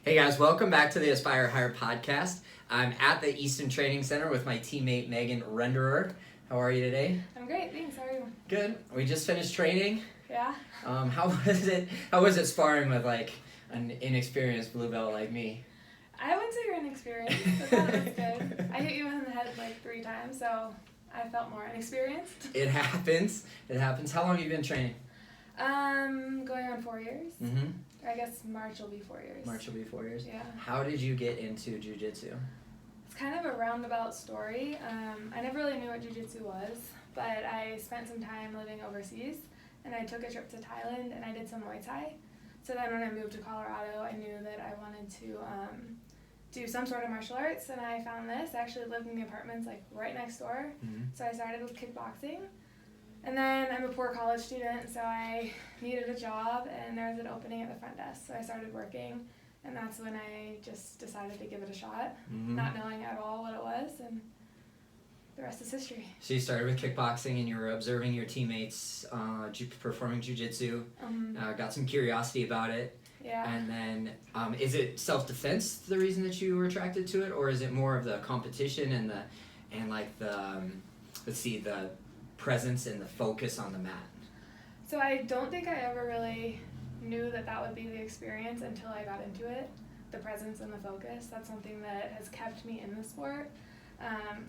Hey guys, welcome back to the Aspire Higher podcast. I'm at the Easton Training Center with my teammate Megan Renderer. How are you today? I'm great, thanks. How are you? Good. We just finished training. Yeah. How was it sparring with like an inexperienced blue belt like me? I wouldn't say you're inexperienced, but that was good. I hit you in the head like 3 times, so I felt more inexperienced. It happens. How long have you been training? Going on 4 years. Mm-hmm. I guess March will be 4 years. March will be 4 years? Yeah. How did you get into Jiu-Jitsu? It's kind of a roundabout story. I never really knew what Jiu-Jitsu was, but I spent some time living overseas, and I took a trip to Thailand, and I did some Muay Thai. So then when I moved to Colorado, I knew that I wanted to do some sort of martial arts, and I found this. I actually lived in the apartments like right next door, so I started with kickboxing. And then I'm a poor college student, so I needed a job, and there was an opening at the front desk, so I started working, and that's when I just decided to give it a shot, not knowing at all what it was, and the rest is history. So you started with kickboxing, and you were observing your teammates performing jiu-jitsu, got some curiosity about it. Yeah. And then, is it self-defense the reason that you were attracted to it, or is it more of the competition and the presence and the focus on the mat? So I don't think I ever really knew that would be the experience until I got into it. The presence and the focus, that's something that has kept me in the sport.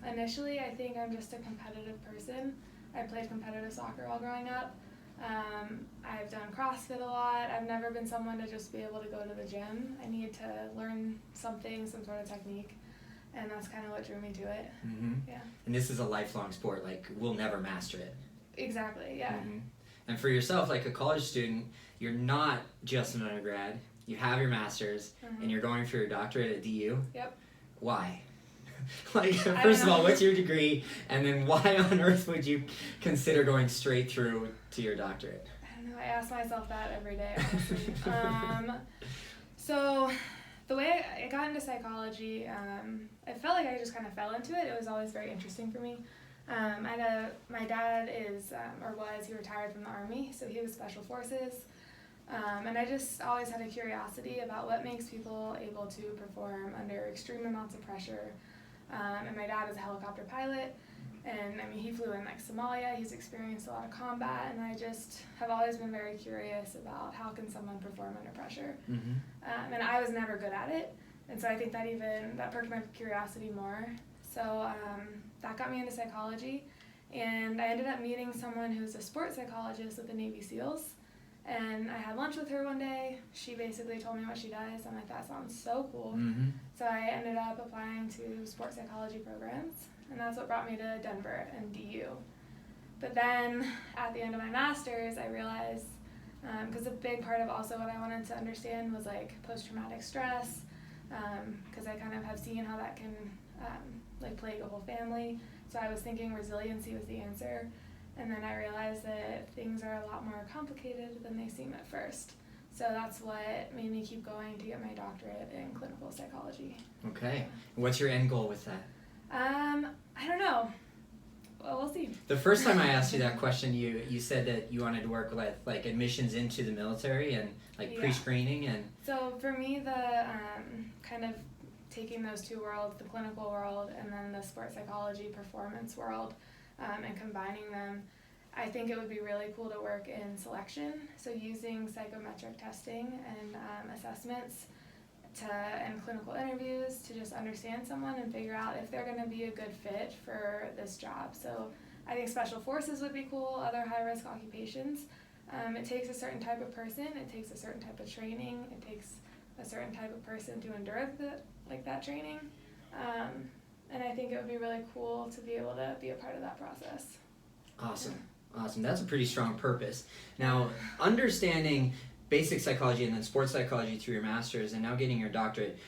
Initially, I think I'm just a competitive person. I played competitive soccer while growing up. I've done CrossFit a lot. I've never been someone to just be able to go to the gym. I need to learn something, some sort of technique. And that's kind of what drew me to it. Yeah. And this is a lifelong sport. Like, we'll never master it. Exactly, yeah. And for yourself, like a college student, you're not just an undergrad. You have your master's, and you're going for your doctorate at DU. Yep. Why? Like, first of all, what's your degree? And then why on earth would you consider going straight through to your doctorate? I don't know. I ask myself that every day, honestly. So the way I got into psychology, I felt like I just kind of fell into it. It was always very interesting for me. My dad he retired from the Army, so he was Special Forces. And I just always had a curiosity about what makes people able to perform under extreme amounts of pressure. And my dad is a helicopter pilot, and I mean, he flew in like Somalia. He's experienced a lot of combat, and I just have always been very curious about how can someone perform under pressure. And I was never good at it, and so I think that perked my curiosity more. So that got me into psychology, and I ended up meeting someone who's a sports psychologist with the Navy SEALs. And I had lunch with her one day. She basically told me what she does. I'm like, that sounds so cool. So I ended up applying to sports psychology programs, and that's what brought me to Denver and DU. But then at the end of my master's, I realized, because a big part of also what I wanted to understand was like post-traumatic stress, because I kind of have seen how that can like plague a whole family. So I was thinking resiliency was the answer. And then I realized that things are a lot more complicated than they seem at first. So that's what made me keep going to get my doctorate in clinical psychology. Okay. What's your end goal with that? I don't know. Well, we'll see. The first time I asked you that question, you said that you wanted to work with like admissions into the military and like pre-screening and... So for me, the kind of taking those two worlds, the clinical world and then the sports psychology performance world, and combining them, I think it would be really cool to work in selection. So using psychometric testing and assessments and clinical interviews to just understand someone and figure out if they're going to be a good fit for this job. So I think special forces would be cool, other high-risk occupations. It takes a certain type of person, it takes a certain type of training, it takes a certain type of person to endure that training. And I think it would be really cool to be able to be a part of that process. Awesome. That's a pretty strong purpose. Now, understanding basic psychology and then sports psychology through your master's and now getting your doctorate,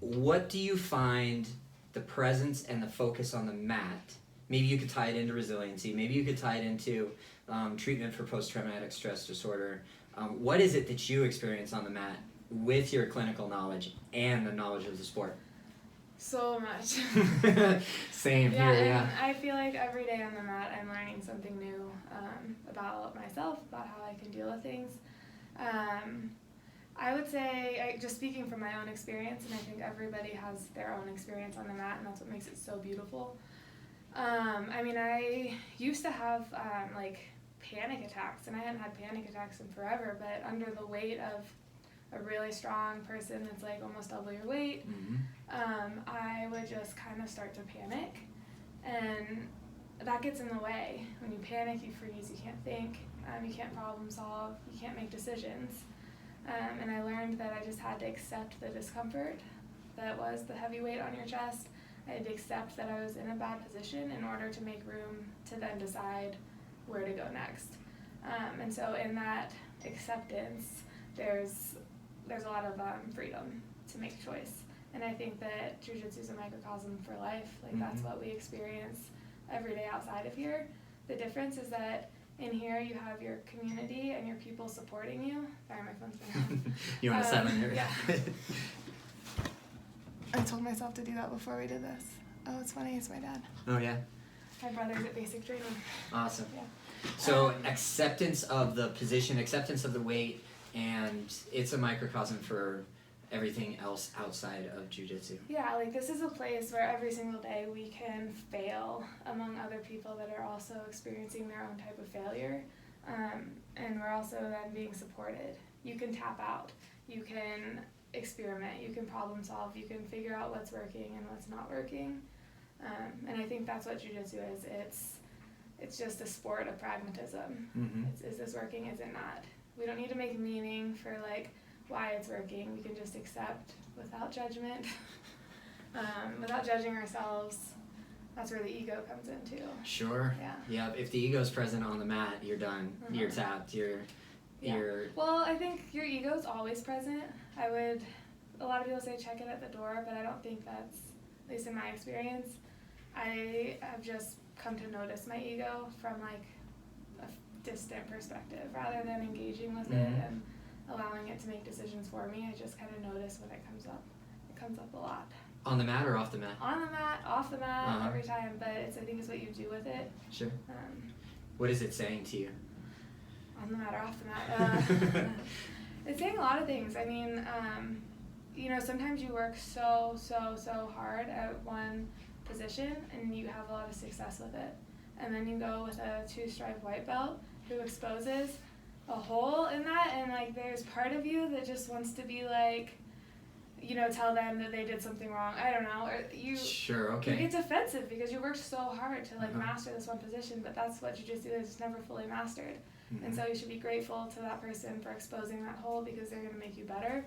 what do you find the presence and the focus on the mat? Maybe you could tie it into resiliency. Maybe you could tie it into treatment for post-traumatic stress disorder. What is it that you experience on the mat with your clinical knowledge and the knowledge of the sport? So much. Same here, yeah. I feel like every day on the mat I'm learning something new about myself, about how I can deal with things. I would say, just speaking from my own experience, and I think everybody has their own experience on the mat, and that's what makes it so beautiful. I mean, I used to have like panic attacks, and I hadn't had panic attacks in forever, but under the weight of a really strong person that's like almost double your weight, I would just kind of start to panic, and that gets in the way. When you panic, you freeze, you can't think, you can't problem solve, you can't make decisions. And I learned that I just had to accept the discomfort that was the heavy weight on your chest. I had to accept that I was in a bad position in order to make room to then decide where to go next. And so in that acceptance, there's a lot of freedom to make choice. And I think that Jiu-Jitsu is a microcosm for life. Like that's what we experience every day outside of here. The difference is that in here you have your community and your people supporting you. Sorry, my phone's been on. You want to silent here? Yeah. I told myself to do that before we did this. Oh, it's funny, it's my dad. Oh, yeah? My brother's at basic training. Awesome. Yeah. So acceptance of the position, acceptance of the weight, and it's a microcosm for everything else outside of jiu-jitsu. Yeah, like this is a place where every single day we can fail among other people that are also experiencing their own type of failure. And we're also then being supported. You can tap out. You can experiment. You can problem solve. You can figure out what's working and what's not working. And I think that's what jiu-jitsu is. It's just a sport of pragmatism. Is this working? Is it not? We don't need to make meaning for like why it's working. We can just accept without judgment, without judging ourselves. That's where the ego comes in too. Sure. Yeah. If the ego's present on the mat, you're done. You're tapped. You're. Well, I think your ego's always present. A lot of people say check it at the door, but I don't think that's, at least in my experience, I have just come to notice my ego from like a distant perspective rather than engaging with it and allowing it to make decisions for me. I just kind of notice when it comes up. It comes up a lot. On the mat or off the mat? On the mat, off the mat, every time, but I think it's what you do with it. Sure. What is it saying to you? On the mat or off the mat? It's saying a lot of things. I mean, sometimes you work so hard at one position and you have a lot of success with it. And then you go with a 2-stripe white belt who exposes a hole in that, and like there's part of you that just wants to be like, tell them that they did something wrong. I don't know. Or Sure, okay. It gets offensive because you worked so hard to like master this one position, but that's what jiu-jitsu is. It's never fully mastered. And so you should be grateful to that person for exposing that hole because they're going to make you better.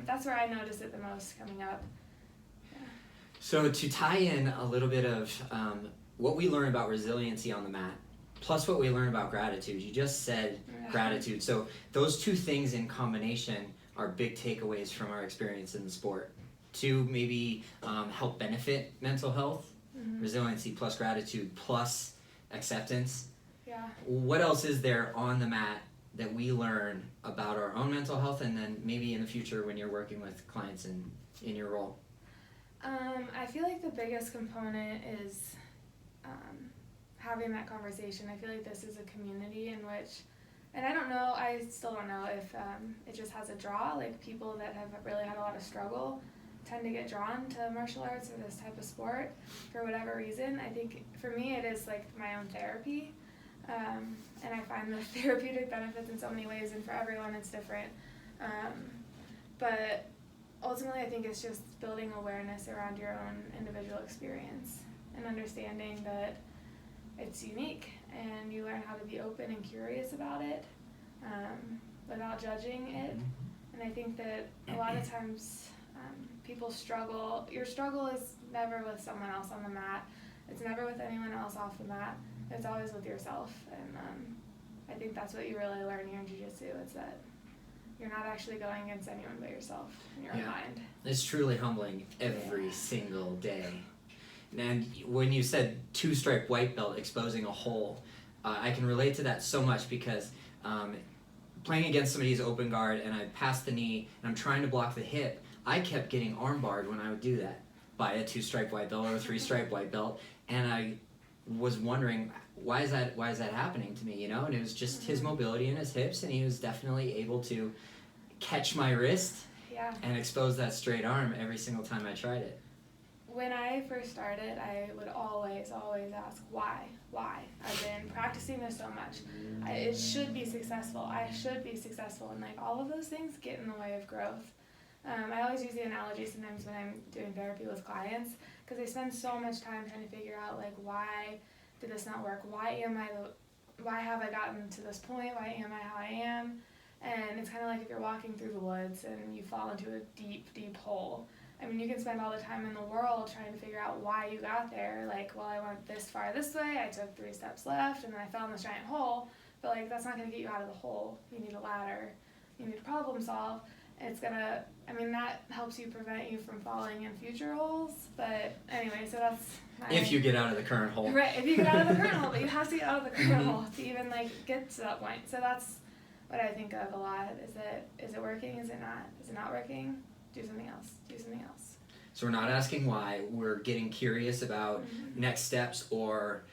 That's where I notice it the most coming up. Yeah. So to tie in a little bit of what we learn about resiliency on the mat, plus what we learn about gratitude. You just said gratitude. So those two things in combination are big takeaways from our experience in the sport. To maybe help benefit mental health, resiliency plus gratitude plus acceptance. Yeah. What else is there on the mat that we learn about our own mental health, and then maybe in the future when you're working with clients in your role? I feel like the biggest component is having that conversation. I feel like this is a community in which, and I still don't know if it just has a draw, like people that have really had a lot of struggle tend to get drawn to martial arts or this type of sport for whatever reason. I think for me it is like my own therapy. And I find the therapeutic benefits in so many ways, and for everyone it's different. But ultimately I think it's just building awareness around your own individual experience and understanding that it's unique, and you learn how to be open and curious about it without judging it. And I think that a lot of times people struggle. Your struggle is never with someone else on the mat. It's never with anyone else off the mat. It's always with yourself, and I think that's what you really learn here in jiu-jitsu. It's that you're not actually going against anyone but yourself in your own mind. It's truly humbling every single day. And when you said 2-stripe white belt exposing a hole, I can relate to that so much because playing against somebody's open guard and I pass the knee and I'm trying to block the hip, I kept getting arm barred when I would do that by a 2-stripe white belt or a 3-stripe white belt, and I was wondering why is that happening to me, and it was just his mobility in his hips, and he was definitely able to catch my wrist Yeah. and expose that straight arm every single time I tried it. When I first started, I would always ask, why? I've been practicing this so much. It should be successful. I should be successful. And like all of those things get in the way of growth. I always use the analogy sometimes when I'm doing therapy with clients, because they spend so much time trying to figure out like, why did this not work? Why have I gotten to this point? Why am I how I am? And it's kind of like if you're walking through the woods and you fall into a deep hole. I mean, you can spend all the time in the world trying to figure out why you got there. Like, well, I went this far this way, I took 3 steps left, and then I fell in this giant hole. But like, that's not going to get you out of the hole. You need a ladder. You need to problem solve. And that helps you prevent you from falling in future holes. But anyway, so that's if you get out of the current hole. Right, if you get out of the current hole, but you have to get out of the current hole to even like get to that point. So that's what I think of a lot. Is it working? Is it not? Is it not working? Do something else. Do something else. So we're not asking why. We're getting curious about next steps or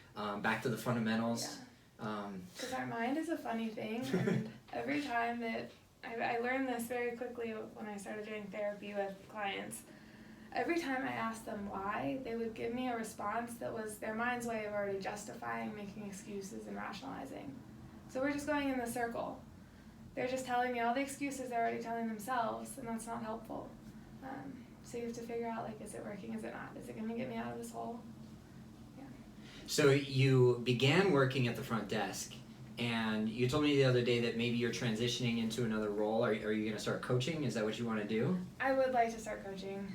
back to the fundamentals. Because our mind is a funny thing, and every time that I learned this very quickly when I started doing therapy with clients. Every time I asked them why, they would give me a response that was their mind's way of already justifying, making excuses, and rationalizing. So we're just going in the circle. They're just telling me all the excuses they're already telling themselves, and that's not helpful. So you have to figure out, like, is it working, is it not? Is it going to get me out of this hole? Yeah. So you began working at the front desk, and you told me the other day that maybe you're transitioning into another role. Are you going to start coaching? Is that what you want to do? I would like to start coaching.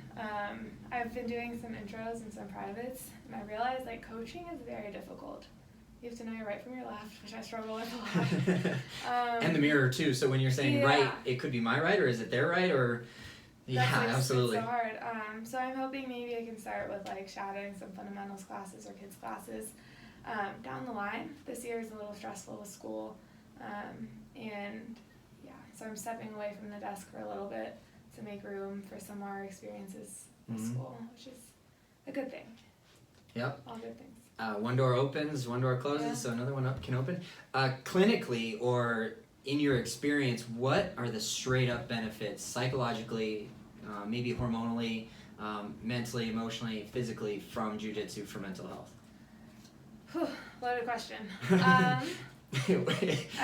I've been doing some intros and some privates, and I realized, like, coaching is very difficult. You have to know your right from your left, which I struggle with a lot. And the mirror too. So when you're saying right, it could be my right, or is it their right, or absolutely. It's so hard. So I'm hoping maybe I can start with like shadowing some fundamentals classes or kids classes down the line. This year is a little stressful with school, so I'm stepping away from the desk for a little bit to make room for some more experiences with school, which is a good thing. Yep. All good things. One door opens, one door closes, so another one can open. Clinically, or in your experience, what are the straight up benefits psychologically, maybe hormonally, mentally, emotionally, physically from Jiu-Jitsu for mental health? Loaded question. I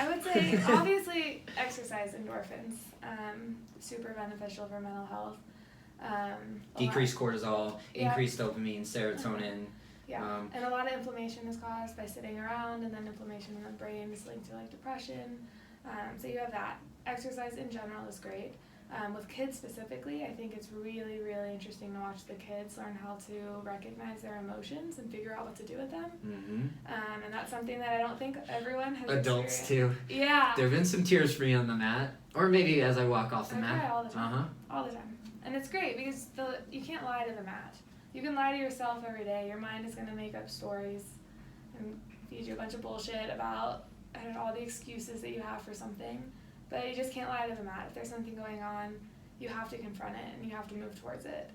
would say obviously exercise, endorphins, super beneficial for mental health. Decreased cortisol, increased dopamine, serotonin. And a lot of inflammation is caused by sitting around, and then inflammation in the brain is linked to like depression. So you have that. Exercise in general is great. With kids specifically, I think it's really, really interesting to watch the kids learn how to recognize their emotions and figure out what to do with them. And that's something that I don't think everyone has Adults experienced. too. Yeah. There have been some tears for me on the mat, or maybe as I walk off the I mat. cry all the time. All the time. And it's great because you can't lie to the mat. You can lie to yourself every day. Your mind is going to make up stories and feed you a bunch of bullshit about all the excuses that you have for something. But you just can't lie to the mat. If there's something going on, you have to confront it and you have to move towards it.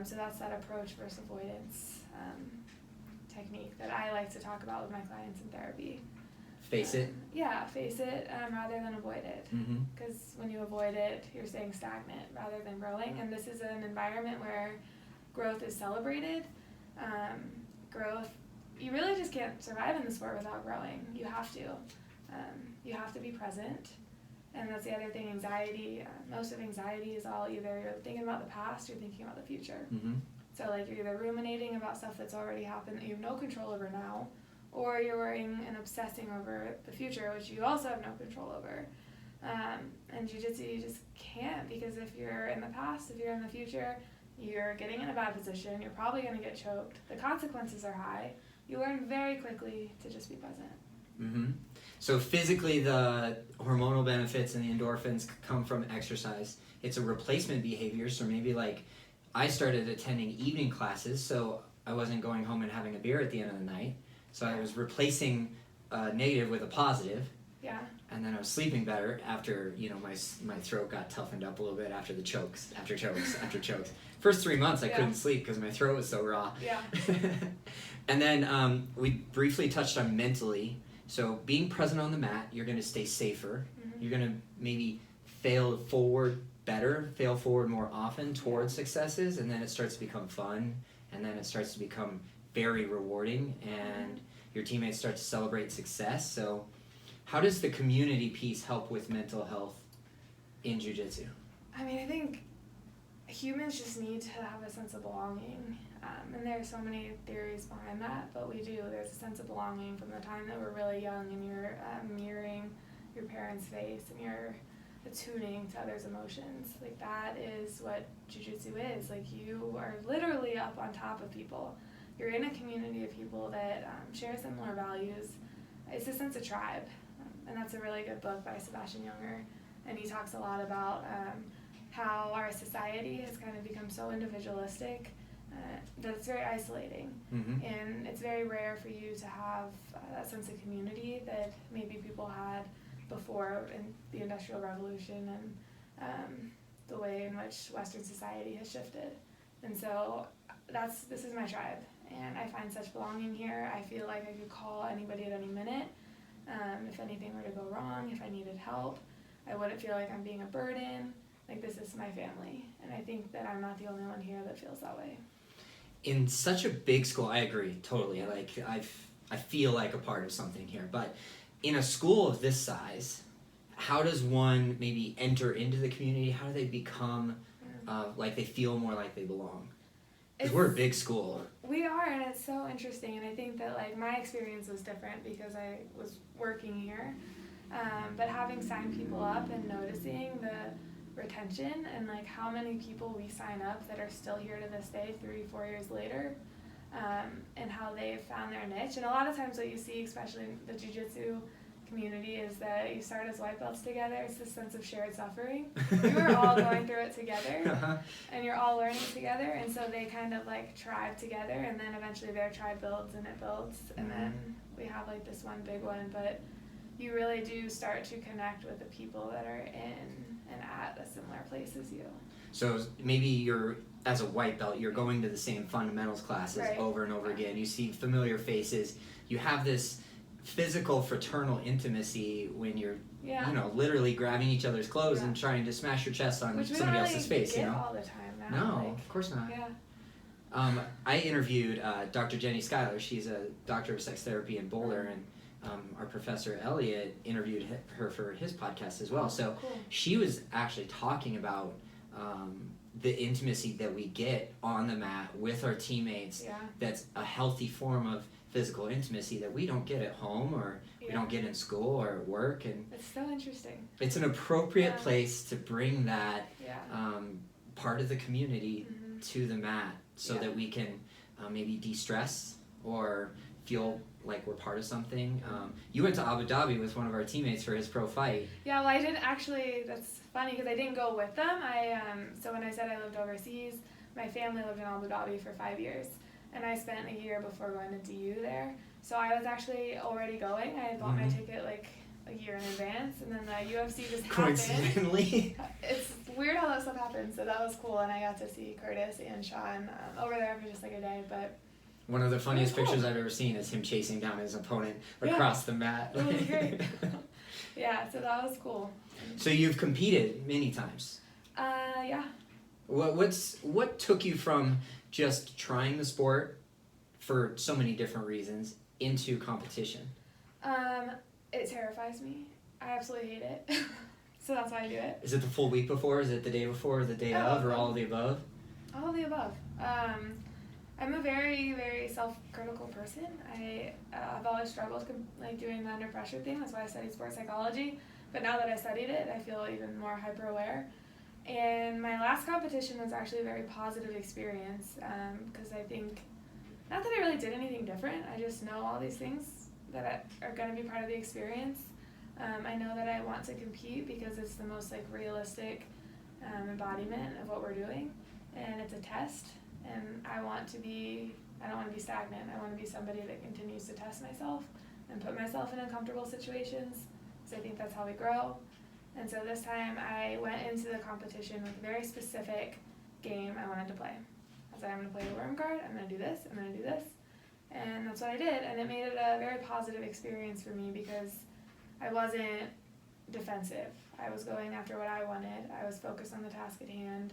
So that's that approach versus avoidance technique that I like to talk about with my clients in therapy. Face it? Yeah, face it rather than avoid it. Because when you avoid it, you're staying stagnant rather than growing. And this is an environment where growth is celebrated. You really just can't survive in the sport without growing. You have to. You have to be present. And that's the other thing, anxiety. Most of anxiety is all either you're thinking about the past or thinking about the future. So like you're either ruminating about stuff that's already happened that you have no control over now, or you're worrying and obsessing over the future, which you also have no control over. And Jiu-Jitsu, you just can't, because if you're in the past, if you're in the future, you're getting in a bad position, you're probably going to get choked. The consequences are high. You learn very quickly to just be present. So physically, the hormonal benefits and the endorphins come from exercise. It's a replacement behavior, so maybe like I started attending evening classes, so I wasn't going home and having a beer at the end of the night. So I was replacing a negative with a positive. Yeah. And then I was sleeping better after, my throat got toughened up a little bit after chokes. First 3 months I couldn't sleep because my throat was so raw. Yeah. And then we briefly touched on mentally. So being present on the mat, you're going to stay safer. You're going to maybe fail forward more often towards successes, and then it starts to become fun, and then it starts to become very rewarding, and your teammates start to celebrate success. So how does the community piece help with mental health in jiu-jitsu? I mean, I think humans just need to have a sense of belonging, and there's so many theories behind that, but we do. There's a sense of belonging from the time that we're really young, and you're mirroring your parents' face, and you're attuning to others' emotions. Like, that is what jiu-jitsu is. Like, you are literally up on top of people. You're in a community of people that share similar values. It's a sense of tribe, and that's a really good book by Sebastian Junger, and he talks a lot about how our society has kind of become so individualistic that it's very isolating, and it's very rare for you to have that sense of community that maybe people had before in the Industrial Revolution and the way in which Western society has shifted. And so this is my tribe, and I find such belonging here. I feel like I could call anybody at any minute if anything were to go wrong, if I needed help. I wouldn't feel like I'm being a burden. Like, this is my family, and I think that I'm not the only one here that feels that way. In such a big school, I agree totally. Like, I feel like a part of something here, but in a school of this size, how does one maybe enter into the community? How do they become like they feel more like they belong? Because we're a big school. We are, and it's so interesting, and I think that, like, my experience was different because I was working here, but having signed people up and noticing the retention and, like, how many people we sign up that are still here to this day 3-4 years later, and how they've found their niche. And a lot of times what you see, especially in the jiu-jitsu community, is that you start as white belts together. It's this sense of shared suffering. You are all going through it together, and you're all learning together, and so they kind of, like, tribe together, and then eventually their tribe builds, and it builds, and then we have, like, this one big one. But you really do start to connect with the people that are in and at a similar place as you. So maybe you're, as a white belt, you're going to the same fundamentals classes over and over again. You see familiar faces. You have this physical fraternal intimacy when you're, you know, literally grabbing each other's clothes and trying to smash your chest on somebody else's face. You know, all the time now. No, like, of course not. Yeah. I interviewed Dr. Jenny Schuyler. She's a doctor of sex therapy in Boulder, and our professor Elliot interviewed her for his podcast as well. So she was actually talking about the intimacy that we get on the mat with our teammates. That's a healthy form of physical intimacy that we don't get at home, or we don't get in school or at work. And it's so interesting. It's an appropriate place to bring that part of the community to the mat, so that we can maybe de-stress or feel like we're part of something. You went to Abu Dhabi with one of our teammates for his pro fight. Yeah, well, I didn't actually. That's funny because I didn't go with them. So when I said I lived overseas, my family lived in Abu Dhabi for 5 years, and I spent a year before going to DU there. So I was actually already going. I had bought my ticket like a year in advance, and then the UFC just happened. Coincidentally. It's weird how that stuff happens. So that was cool, and I got to see Curtis and Sean over there for just like a day, but. One of the funniest pictures I've ever seen is him chasing down his opponent across the mat. It was great. Yeah, so that was cool. So you've competed many times. Yeah. What took you from just trying the sport for so many different reasons into competition? It terrifies me. I absolutely hate it. So that's why I do it. Is it the full week before? Is it the day before? Or the day of? Or all of the above? All of the above. I'm a very, very self-critical person. I've always struggled like doing the under pressure thing. That's why I studied sports psychology. But now that I studied it, I feel even more hyper-aware. And my last competition was actually a very positive experience because I think, not that I really did anything different, I just know all these things that are going to be part of the experience. I know that I want to compete because it's the most like realistic embodiment of what we're doing, and it's a test. And I don't want to be stagnant. I want to be somebody that continues to test myself and put myself in uncomfortable situations, because I think that's how we grow. And so this time I went into the competition with a very specific game I wanted to play. I said, I'm going to play the worm guard, I'm going to do this, I'm going to do this. And that's what I did, and it made it a very positive experience for me because I wasn't defensive. I was going after what I wanted. I was focused on the task at hand.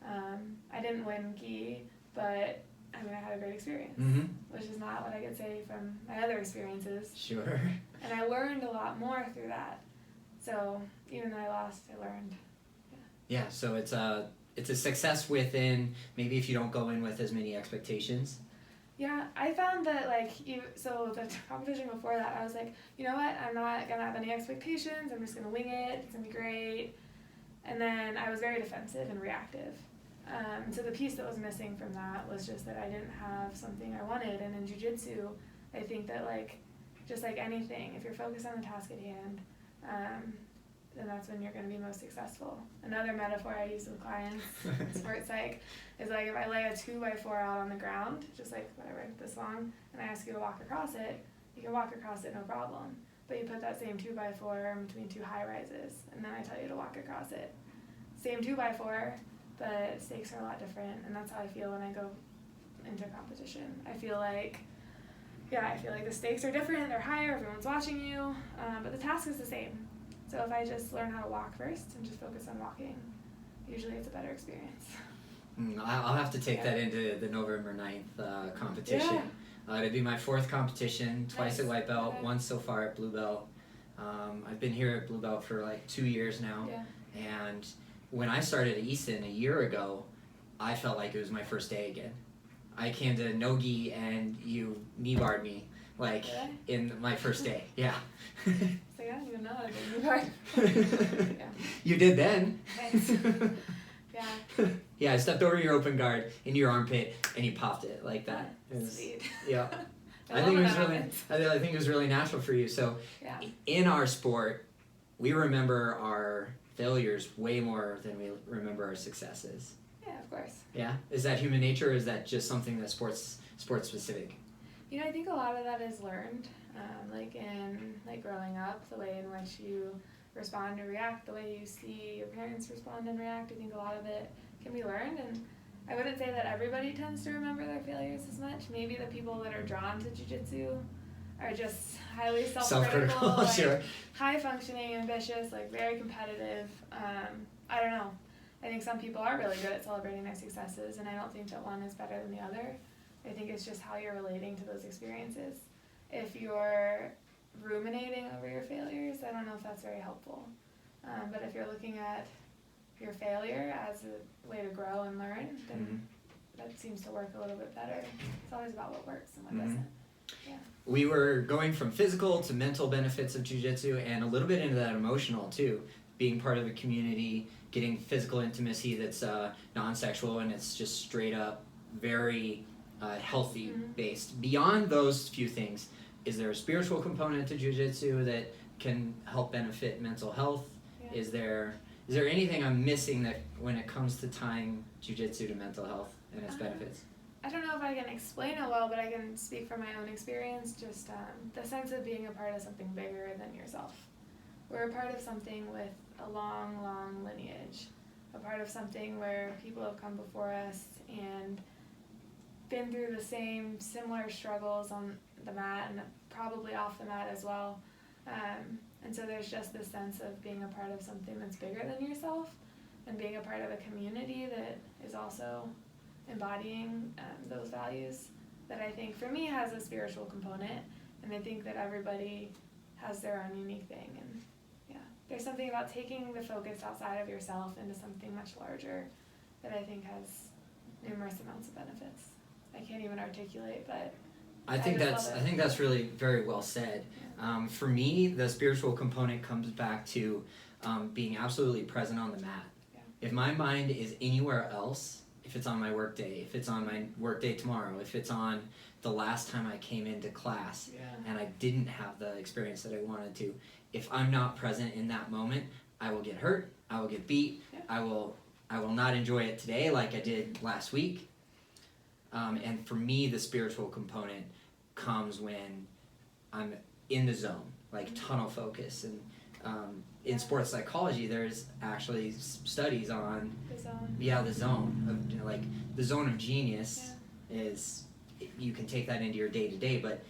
I didn't win gi, but I mean, I had a great experience, which is not what I could say from my other experiences. Sure. And I learned a lot more through that. So even though I lost, I learned. Yeah, so it's a success within, maybe if you don't go in with as many expectations. Yeah, I found that, like, so the competition before that, I was like, you know what, I'm not going to have any expectations, I'm just going to wing it, it's going to be great. And then I was very defensive and reactive. So the piece that was missing from that was just that I didn't have something I wanted. And in Jiu-Jitsu, I think that, like, just like anything, if you're focused on the task at hand, then that's when you're going to be most successful. Another metaphor I use with clients in sports psych is like if I lay a 2x4 out on the ground, just like whatever, this long, and I ask you to walk across it, you can walk across it no problem. But you put that same 2x4 in between two high rises, and then I tell you to walk across it. Same 2x4, but stakes are a lot different, and that's how I feel when I go into competition. I feel like the stakes are different, they're higher, everyone's watching you, but the task is the same. So if I just learn how to walk first and just focus on walking, usually it's a better experience. I'll have to take that into the November 9th competition. It'll be my 4th competition, twice at white belt, once so far at blue belt. I've been here at blue belt for like 2 years now. And when I started at Easton a year ago, I felt like it was my first day again. I came to no gi and you knee barred me like in my first day. Yeah. So yeah, you know I did knee barred. You did then. Thanks. Yeah. Yeah, I stepped over your open guard into your armpit and you popped it like that. Sweet. Yeah. I think it was really natural for you. So in our sport, we remember our failures way more than we remember our successes. Yeah, of course. Yeah? Is that human nature, or is that just something that's sports specific? You know, I think a lot of that is learned. Like in growing up, the way in which you respond or react, the way you see your parents respond and react, I think a lot of it can be learned. And I wouldn't say that everybody tends to remember their failures as much. Maybe the people that are drawn to jiu-jitsu are just highly self-critical, like, sure. high functioning, ambitious, like very competitive. I don't know. I think some people are really good at celebrating their successes, and I don't think that one is better than the other. I think it's just how you're relating to those experiences. If you're ruminating over your failures, I don't know if that's very helpful. But if you're looking at your failure as a way to grow and learn, then that seems to work a little bit better. It's always about what works and what doesn't. Yeah. We were going from physical to mental benefits of jiu-jitsu and a little bit into that emotional too. Being part of a community, getting physical intimacy that's non-sexual and it's just straight up very healthy based. Beyond those few things, is there a spiritual component to jiu-jitsu that can help benefit mental health? Yeah. Is there anything I'm missing that when it comes to tying jiu-jitsu to mental health and its benefits? I don't know if I can explain it well, but I can speak from my own experience. Just the sense of being a part of something bigger than yourself. We're a part of something with a long, long lineage. A part of something where people have come before us and been through the same similar struggles on the mat and probably off the mat as well. And so there's just this sense of being a part of something that's bigger than yourself and being a part of a community that is also embodying those values that I think for me has a spiritual component, and I think that everybody has their own unique thing. And yeah, there's something about taking the focus outside of yourself into something much larger that I think has numerous amounts of benefits. I can't even articulate, but I think that's really very well said. Yeah. For me, the spiritual component comes back to being absolutely present on the mat. Yeah. If my mind is anywhere else, if it's on my work day, if it's on my work day tomorrow, if it's on the last time I came into class and I didn't have the experience that I wanted to, if I'm not present in that moment, I will get hurt, I will get beat, I will not enjoy it today like I did last week. And for me, the spiritual component comes when I'm in the zone, like tunnel focus. And in sports psychology, there's actually studies on the zone. Yeah, the zone of like the zone of genius is you can take that into your day to day, but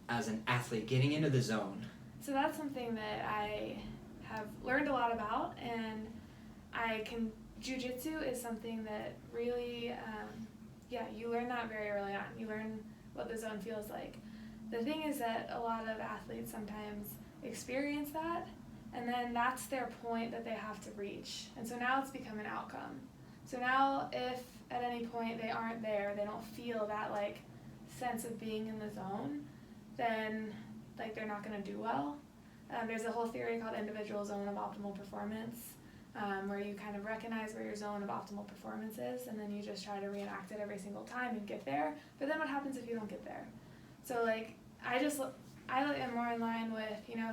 as an athlete, getting into the zone. So that's something that I have learned a lot about, and Jiu-Jitsu is something that really, you learn that very early on. You learn what the zone feels like. The thing is that a lot of athletes sometimes experience that, and then that's their point that they have to reach. And so now it's become an outcome. So now if at any point they aren't there, they don't feel that like sense of being in the zone, then like they're not going to do well. There's a whole theory called individual zone of optimal performance, where you kind of recognize where your zone of optimal performance is, and then you just try to reenact it every single time and get there. But then what happens if you don't get there? So like I am more in line with,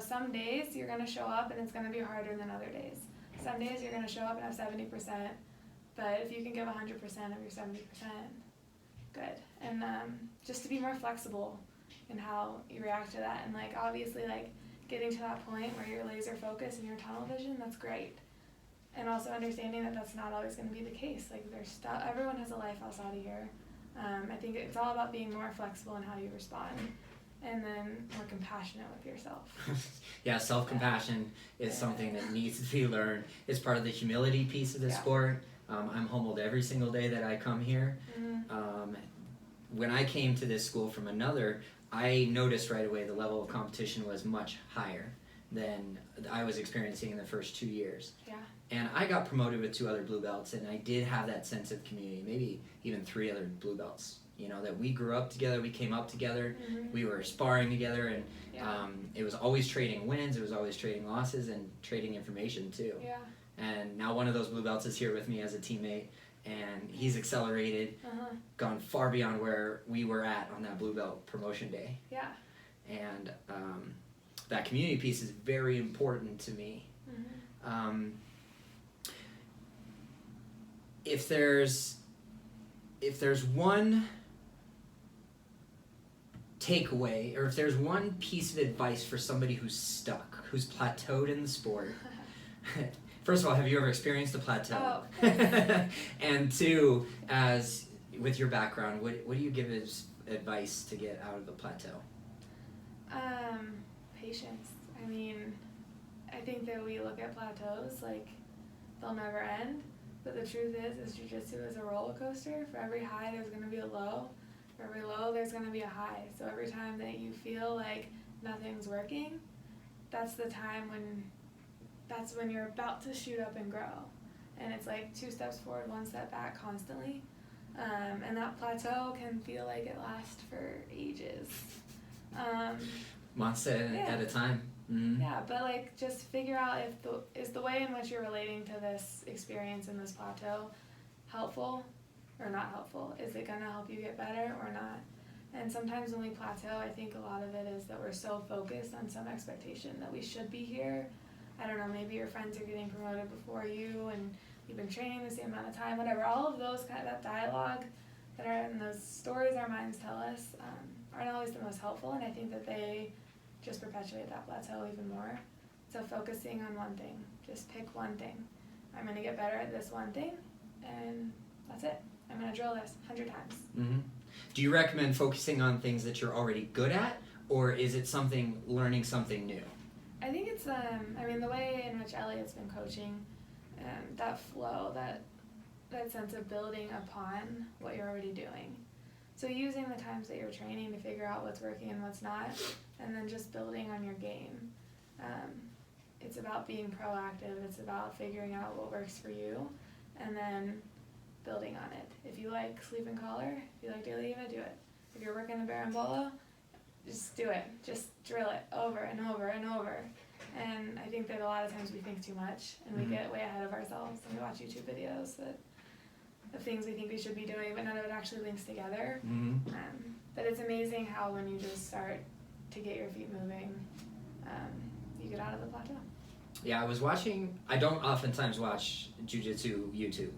some days you're going to show up and it's going to be harder than other days. Some days you're going to show up and have 70%, but if you can give 100% of your 70%, good. And just to be more flexible in how you react to that. And like obviously like getting to that point where you're laser focused and your tunnel vision, that's great. And also understanding that that's not always going to be the case. Like everyone has a life outside of here. I think it's all about being more flexible in how you respond, and then more compassionate with yourself. Yeah, self-compassion is something that needs to be learned. It's part of the humility piece of the sport. I'm humbled every single day that I come here. Mm-hmm. When I came to this school from another, I noticed right away the level of competition was much higher than I was experiencing in the first 2 years. Yeah. And I got promoted with 2 other blue belts, and I did have that sense of community, maybe even 3 other blue belts, that we grew up together, we came up together, Mm-hmm. we were sparring together, and it was always trading wins, it was always trading losses, and trading information too. Yeah. And now one of those blue belts is here with me as a teammate, and he's accelerated, gone far beyond where we were at on that blue belt promotion day. Yeah. And that community piece is very important to me. Mm-hmm. If there's one takeaway, or if there's one piece of advice for somebody who's stuck, who's plateaued in the sport, first of all, have you ever experienced a plateau? Oh. And 2, as with your background, what do you give as advice to get out of the plateau? Patience. I mean, I think that we look at plateaus like they'll never end, but the truth is Jiu-Jitsu is a roller coaster. For every high, there's going to be a low. For every low, there's going to be a high. So every time that you feel like nothing's working, that's the time when you're about to shoot up and grow. And it's like 2 steps forward, 1 step back constantly. And that plateau can feel like it lasts for ages. Months at a time. Mm-hmm. Yeah, but like just figure out is the way in which you're relating to this experience in this plateau helpful or not helpful? Is it going to help you get better or not? And sometimes when we plateau, I think a lot of it is that we're so focused on some expectation that we should be here. I don't know, maybe your friends are getting promoted before you and you've been training the same amount of time, whatever. All of those that dialogue that are in those stories our minds tell us aren't always the most helpful, and I think that they just perpetuate that plateau even more. So focusing on one thing, just pick one thing. I'm going to get better at this one thing, and that's it. I'm going to drill this 100 times. Mm-hmm. Do you recommend focusing on things that you're already good at, or is it learning something new? I think it's, the way in which Elliot's been coaching, that flow, that sense of building upon what you're already doing. So using the times that you're training to figure out what's working and what's not, and then just building on your game. It's about being proactive. It's about figuring out what works for you, and then building on it. If you like sleeping collar, if you like de leva, do it. If you're working a berimbolo, just do it. Just drill it over and over and over. And I think that a lot of times we think too much, and we get way ahead of ourselves, and we watch YouTube videos of things we think we should be doing, but none of it actually links together. Mm-hmm. But it's amazing how when you just start to get your feet moving, you get out of the plateau. Yeah, I don't oftentimes watch Jiu-Jitsu YouTube.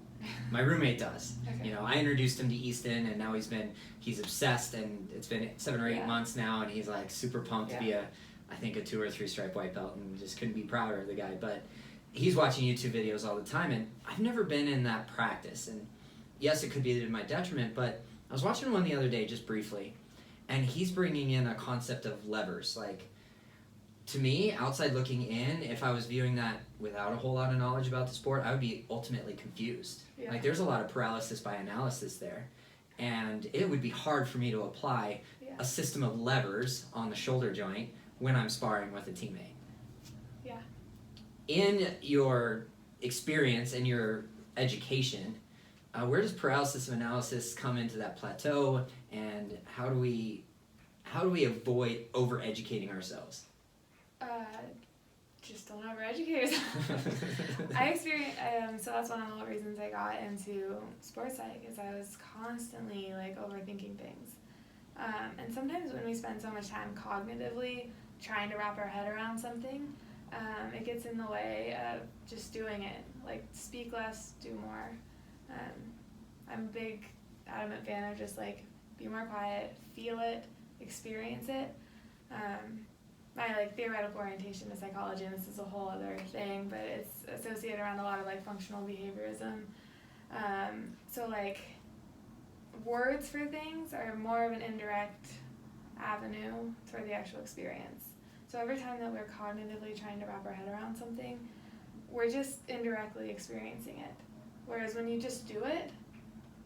My roommate does. Okay. I introduced him to Easton, and now he's obsessed, and it's been 7 or 8 months now, and he's like super pumped to be a 2 or 3 stripe white belt, and just couldn't be prouder of the guy. But he's watching YouTube videos all the time, and I've never been in that practice. And yes, it could be to my detriment, but I was watching one the other day just briefly, and he's bringing in a concept of levers. Like, to me, outside looking in, if I was viewing that without a whole lot of knowledge about the sport, I would be ultimately confused. Yeah. Like, there's a lot of paralysis by analysis there. And it would be hard for me to apply a system of levers on the shoulder joint when I'm sparring with a teammate. Yeah. In your experience and your education, where does paralysis of analysis come into that plateau, and how do we avoid over-educating ourselves? Just don't over-educate yourself. I experienced, so that's one of the reasons I got into sports psych, is I was constantly like overthinking things. And sometimes when we spend so much time cognitively trying to wrap our head around something, it gets in the way of just doing it. Like, speak less, do more. I'm a big adamant fan of just like, be more quiet, feel it, experience it. My like theoretical orientation to psychology, and this is a whole other thing, but it's associated around a lot of like functional behaviorism. So like, words for things are more of an indirect avenue toward the actual experience. So every time that we're cognitively trying to wrap our head around something, we're just indirectly experiencing it. Whereas when you just do it,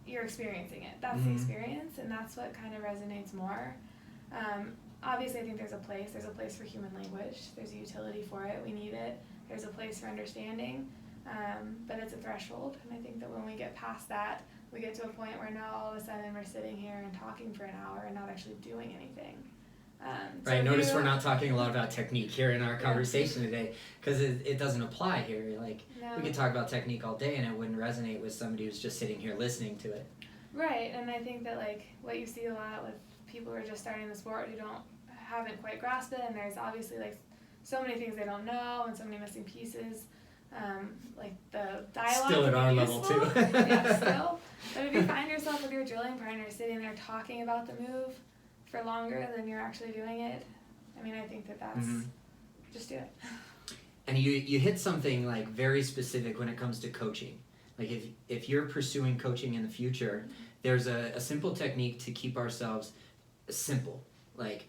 you're experiencing it. That's the experience, and that's what kind of resonates more. Obviously, I think there's a place for human language. There's a utility for it. We need it. There's a place for understanding, but it's a threshold. And I think that when we get past that, we get to a point where now all of a sudden we're sitting here and talking for an hour and not actually doing anything. Right. Notice we're not talking a lot about technique here in our conversation today, because it doesn't apply here. Like, we could talk about technique all day and it wouldn't resonate with somebody who's just sitting here listening to it. Right. And I think that like what you see a lot with people who are just starting the sport who haven't quite grasped it, and there's obviously like so many things they don't know and so many missing pieces. Like the dialogue still at our level too. Yeah, still. But if you find yourself with your drilling partner sitting there talking about the move for longer than you're actually doing it, I mean, I think that's just do it. And you hit something like very specific when it comes to coaching. Like, if you're pursuing coaching in the future, there's a simple technique to keep ourselves simple. Like,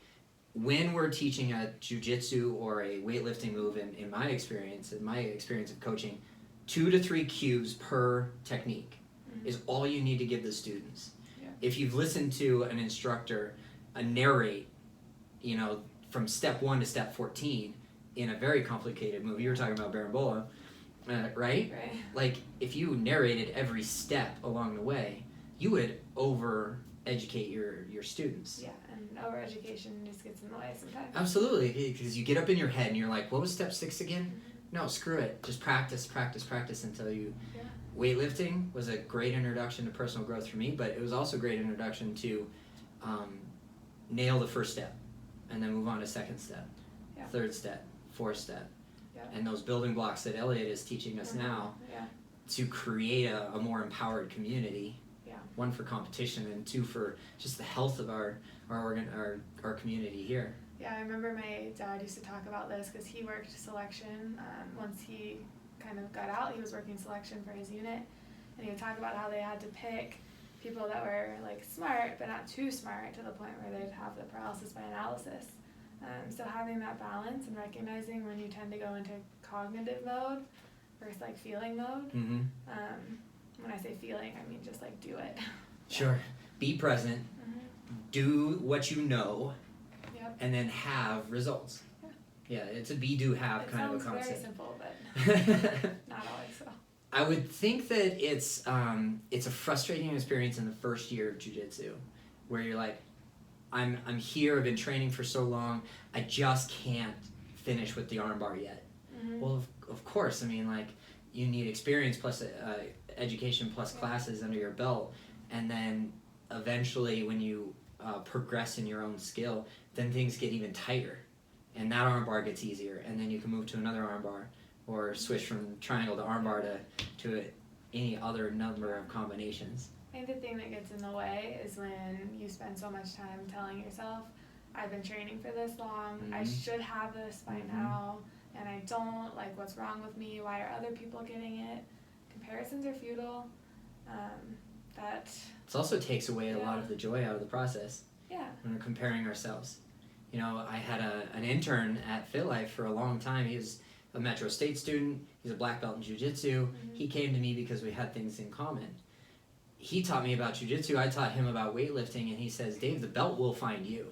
when we're teaching a jiu-jitsu or a weightlifting move, in my experience of coaching, 2 to 3 cues per technique is all you need to give the students. Yeah. If you've listened to an instructor narrate, from step 1 to step 14 in a very complicated move, you were talking about Barambola, right? Right. Like, if you narrated every step along the way, you would over-educate your students. Yeah, and over-education just gets in the way sometimes. Absolutely, because you get up in your head and you're like, what was step 6 again? No, screw it. Just practice until you... Yeah. Weightlifting was a great introduction to personal growth for me, but it was also a great introduction to nail the first step and then move on to second step, third step, fourth step. Yeah. And those building blocks that Elliot is teaching us now to create a more empowered community. Yeah. 1 for competition, and 2 for just the health of our community here. Yeah, I remember my dad used to talk about this because he worked selection. Once he kind of got out, he was working selection for his unit, and he would talk about how they had to pick people that were like smart but not too smart to the point where they'd have the paralysis by analysis. So having that balance and recognizing when you tend to go into cognitive mode versus like feeling mode. When I say feeling, I mean just like do it. Sure. Be present. Do what you know. Yep. And then have results. Yeah, it's a be, do, have kind of a concept. It sounds very simple, but not always so. I would think that it's a frustrating experience in the first year of jiu-jitsu, where you're like, I'm here, I've been training for so long, I just can't finish with the armbar yet. Well, of course, I mean, like, you need experience plus education plus classes under your belt, and then eventually when you progress in your own skill, then things get even tighter, and that armbar gets easier, and then you can move to another armbar, or switch from triangle to armbar to any other number of combinations. I think the thing that gets in the way is when you spend so much time telling yourself, I've been training for this long, I should have this by now, and I don't, like, what's wrong with me, why are other people getting it? Comparisons are futile. It also takes away a lot of the joy out of the process. Yeah. When we're comparing ourselves. I had an intern at FitLife for a long time. He was a Metro State student. He's a black belt in Jiu-Jitsu. He came to me because we had things in common. He taught me about Jiu-Jitsu. I taught him about weightlifting, and he says, Dave, the belt will find you.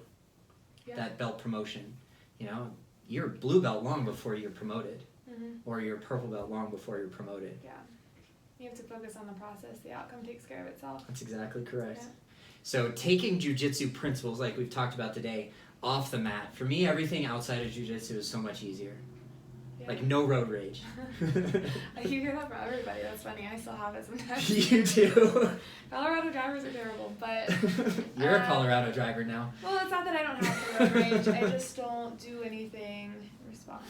Yeah. That belt promotion. You're a blue belt long before you're promoted. Or you're a purple belt long before you're promoted. Yeah. You have to focus on the process. The outcome takes care of itself. That's exactly correct. Yeah. So taking Jiu-Jitsu principles, like we've talked about today, off the mat. For me, everything outside of Jiu-Jitsu is so much easier. Yeah. Like no road rage. You hear that from everybody. That's funny. I still have it sometimes. You do? Colorado drivers are terrible, but... You're a Colorado driver now. Well, it's not that I don't have the road rage. I just don't do anything in response.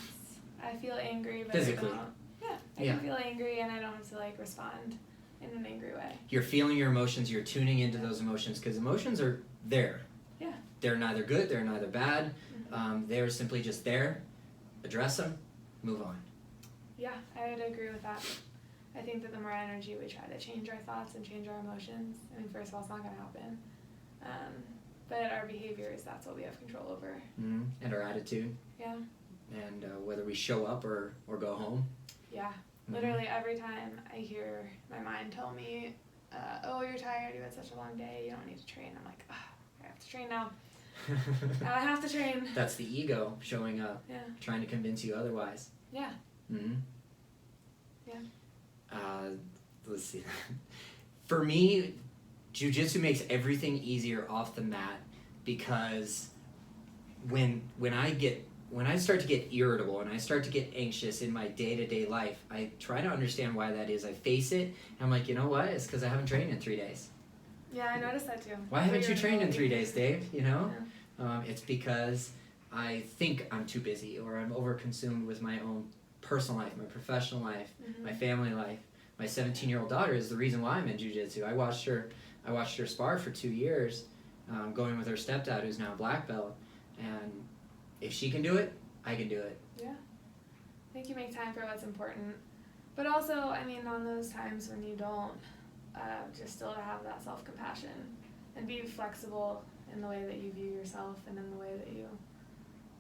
I feel angry, but physically. I don't. Yeah, I can feel angry, and I don't have to respond in an angry way. You're feeling your emotions. You're tuning into those emotions because emotions are there. Yeah. They're neither good. They're neither bad. They're simply just there. Address them. Move on. Yeah, I would agree with that. I think that the more energy we try to change our thoughts and change our emotions, first of all, it's not going to happen. But our behaviors, that's what we have control over. And our attitude. Yeah. And whether we show up or go home. Yeah. Literally every time I hear my mind tell me, oh, you're tired, you had such a long day, you don't need to train. I'm like, I have to train now. Now I have to train. That's the ego showing up, trying to convince you otherwise. Yeah. Yeah. Let's see. For me, Jiu-Jitsu makes everything easier off the mat because when I start to get irritable and I start to get anxious in my day-to-day life, I try to understand why that is. I face it, and I'm like, you know what? It's because I haven't trained in 3 days. Yeah, I noticed that too. Why haven't you trained in 3 days, Dave? It's because I think I'm too busy or I'm overconsumed with my own personal life, my professional life, my family life. My 17-year-old daughter is the reason why I'm in Jiu-Jitsu. I watched her spar for 2 years, going with her stepdad, who's now a black belt, and if she can do it, I can do it. Yeah. I think you make time for what's important. But also, on those times when you don't, just still to have that self-compassion and be flexible in the way that you view yourself and in the way that you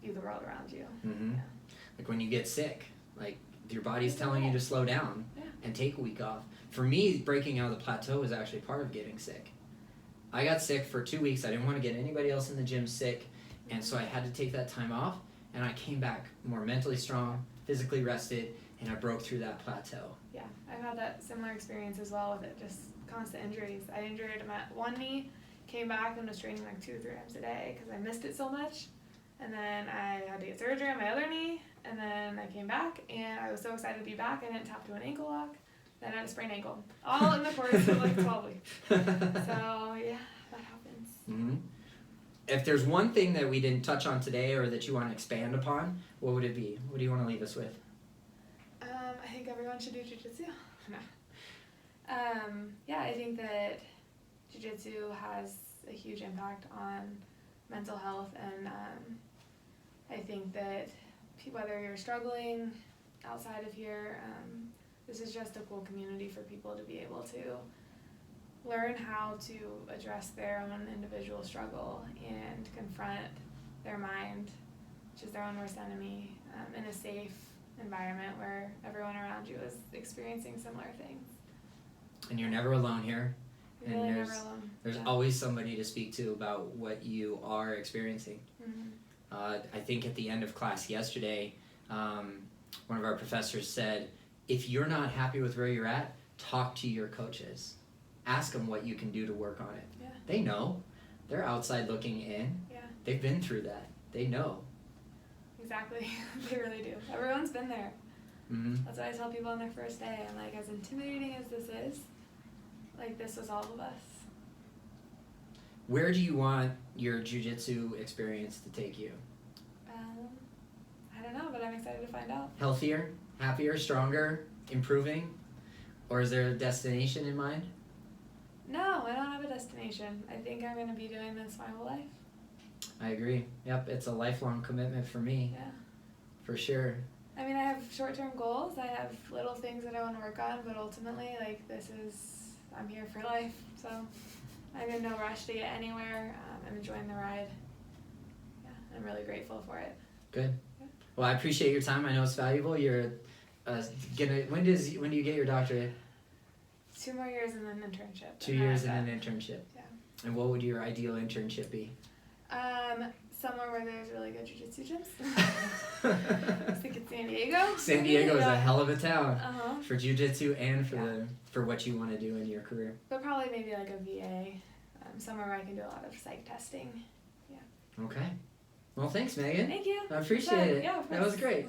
view the world around you. Yeah. Like when you get sick, your body's telling you to slow down and take a week off. For me, breaking out of the plateau was actually part of getting sick. I got sick for 2 weeks. I didn't want to get anybody else in the gym sick. And so I had to take that time off, and I came back more mentally strong, physically rested, and I broke through that plateau. Yeah, I've had that similar experience as well with it, just constant injuries. I injured my one knee, came back and was training 2 or 3 times a day because I missed it so much. And then I had to get surgery on my other knee, and then I came back, and I was so excited to be back, I didn't tap to an ankle lock. Then I had a sprained ankle, all in the course of 12 weeks. So, yeah, that happens. If there's one thing that we didn't touch on today or that you want to expand upon, what would it be? What do you want to leave us with? I think everyone should do Jiu-Jitsu. No. I think that Jiu-Jitsu has a huge impact on mental health, and I think that whether you're struggling outside of here, this is just a cool community for people to be able to learn how to address their own individual struggle and confront their mind, which is their own worst enemy, in a safe environment where everyone around you is experiencing similar things. And you're never alone here. You're really never alone. There's always somebody to speak to about what you are experiencing. I think at the end of class yesterday, one of our professors said, if you're not happy with where you're at, talk to your coaches. Ask them what you can do to work on it. Yeah. They know. They're outside looking in. Yeah. They've been through that. They know. Exactly. They really do. Everyone's been there. That's what I tell people on their first day. I'm like, as intimidating as this is, this was all of us. Where do you want your jiu-jitsu experience to take you? I don't know, but I'm excited to find out. Healthier, happier, stronger, improving? Or is there a destination in mind? No, I don't have a destination. I think I'm going to be doing this my whole life. I agree. Yep, it's a lifelong commitment for me. Yeah. For sure. I have short-term goals. I have little things that I want to work on, but ultimately, I'm here for life. So I'm in no rush to get anywhere. I'm enjoying the ride. Yeah, I'm really grateful for it. Good. Well, I appreciate your time. I know it's valuable. You're when do you get your doctorate? 2 more years and then an internship. 2 years and an internship. Yeah. And what would your ideal internship be? Somewhere where there's really good jiu-jitsu gyms. I think it's San Diego. San Diego is a hell of a town Uh-huh. for jiu-jitsu and for what you want to do in your career. But probably maybe like a VA, somewhere where I can do a lot of psych testing. Okay. Well, thanks, Megan. Thank you. I appreciate it. Yeah, of That was course. great.